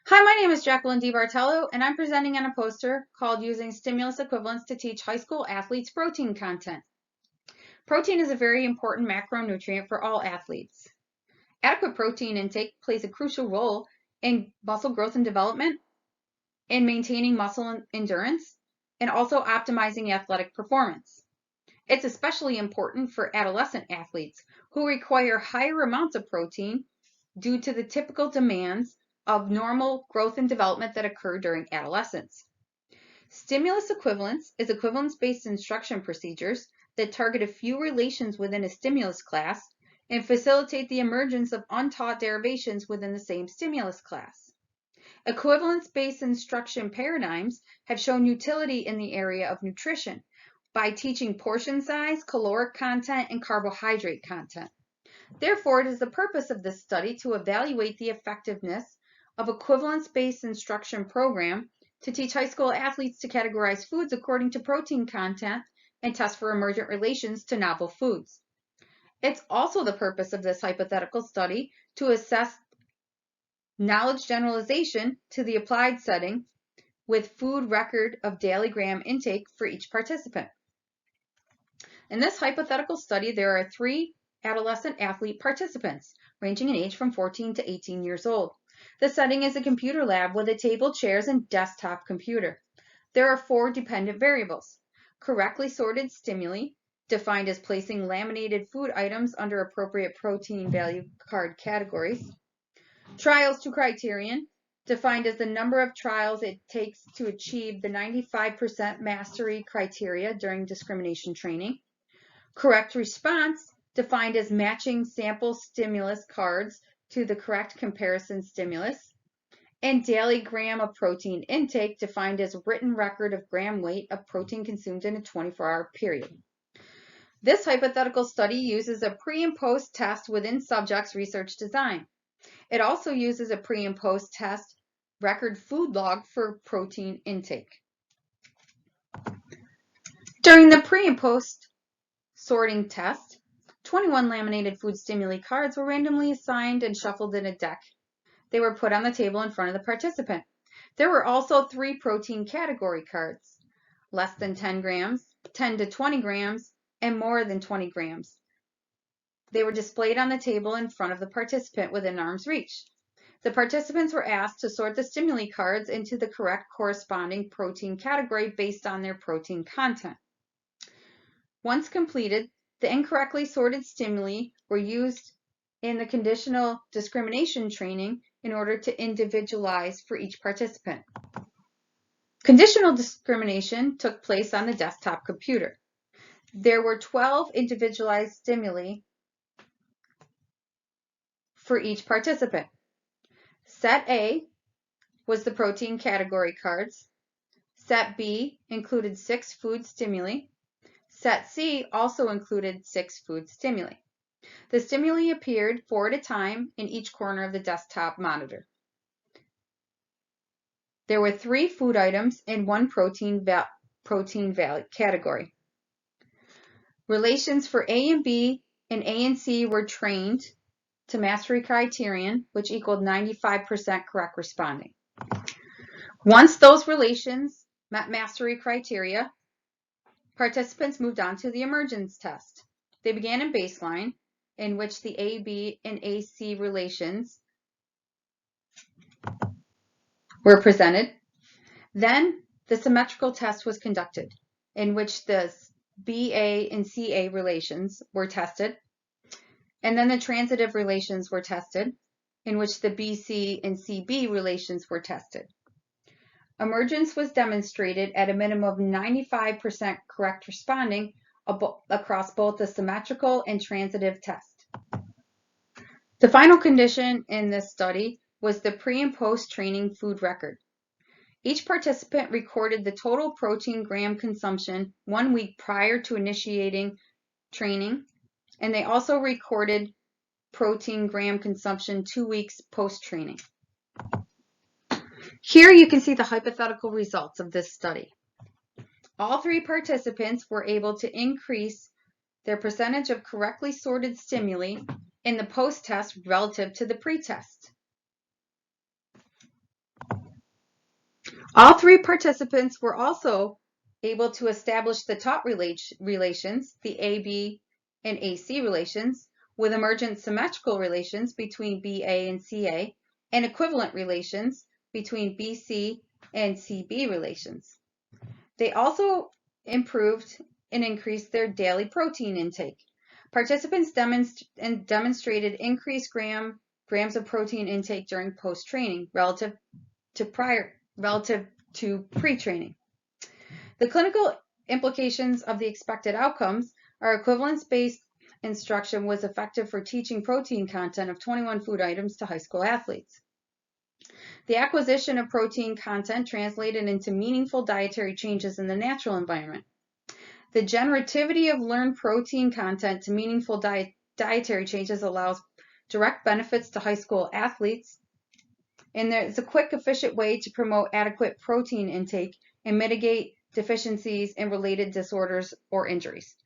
Hi, my name is Jacqueline DeBartelo, and I'm presenting on a poster called Using Stimulus Equivalence to Teach High School Athletes Protein Content. Protein is a very important macronutrient for all athletes. Adequate protein intake plays a crucial role in muscle growth and development, in maintaining muscle endurance, and also optimizing athletic performance. It's especially important for adolescent athletes who require higher amounts of protein due to the typical demands of normal growth and development that occur during adolescence. Stimulus equivalence is equivalence-based instruction procedures that target a few relations within a stimulus class and facilitate the emergence of untaught derivations within the same stimulus class. Equivalence-based instruction paradigms have shown utility in the area of nutrition by teaching portion size, caloric content, and carbohydrate content. Therefore, it is the purpose of this study to evaluate the effectiveness of equivalence-based instruction program to teach high school athletes to categorize foods according to protein content and test for emergent relations to novel foods. It's also the purpose of this hypothetical study to assess knowledge generalization to the applied setting with food record of daily gram intake for each participant. In this hypothetical study, there are 3 adolescent athlete participants, ranging in age from 14 to 18 years old. The setting is a computer lab with a table, chairs, and desktop computer. There are 4 dependent variables. Correctly sorted stimuli, defined as placing laminated food items under appropriate protein value card categories. Trials to criterion, defined as the number of trials it takes to achieve the 95% mastery criteria during discrimination training. Correct response, defined as matching sample stimulus cards to the correct comparison stimulus. And daily gram of protein intake, defined as written record of gram weight of protein consumed in a 24-hour period. This hypothetical study uses a pre and post test within subjects' research design. It also uses a pre and post test record food log for protein intake. During the pre and post sorting test, 21 laminated food stimuli cards were randomly assigned and shuffled in a deck. They were put on the table in front of the participant. There were also 3 protein category cards, less than 10 grams, 10 to 20 grams, and more than 20 grams. They were displayed on the table in front of the participant within arm's reach. The participants were asked to sort the stimuli cards into the correct corresponding protein category based on their protein content. Once completed, the incorrectly sorted stimuli were used in the conditional discrimination training in order to individualize for each participant. Conditional discrimination took place on the desktop computer. There were 12 individualized stimuli for each participant. Set A was the protein category cards. Set B included 6 food stimuli. Set C also included 6 food stimuli. The stimuli appeared 4 at a time in each corner of the desktop monitor. There were 3 food items and 1 protein category. Relations for A and B and A and C were trained to mastery criterion, which equaled 95% correct responding. Once those relations met mastery criteria, participants moved on to the emergence test. They began in baseline, in which the AB and AC relations were presented. Then the symmetrical test was conducted, in which the BA and CA relations were tested. And then the transitive relations were tested, in which the BC and CB relations were tested. Emergence was demonstrated at a minimum of 95% correct responding across both the symmetrical and transitive test. The final condition in this study was the pre and post training food record. Each participant recorded the total protein gram consumption 1 week prior to initiating training, and they also recorded protein gram consumption 2 weeks post-training. Here you can see the hypothetical results of this study. All 3 participants were able to increase their percentage of correctly sorted stimuli in the post-test relative to the pre-test. All three participants were also able to establish the taught relations, the AB and AC relations, with emergent symmetrical relations between BA and CA, and equivalent relations between BC and CB relations. They also improved and increased their daily protein intake. Participants demonstrated increased grams of protein intake during post-training relative to pre-training. The clinical implications of the expected outcomes are equivalence-based instruction was effective for teaching protein content of 21 food items to high school athletes. The acquisition of protein content translated into meaningful dietary changes in the natural environment. The generativity of learned protein content to meaningful dietary changes allows direct benefits to high school athletes, and there's a quick, efficient way to promote adequate protein intake and mitigate deficiencies and related disorders or injuries.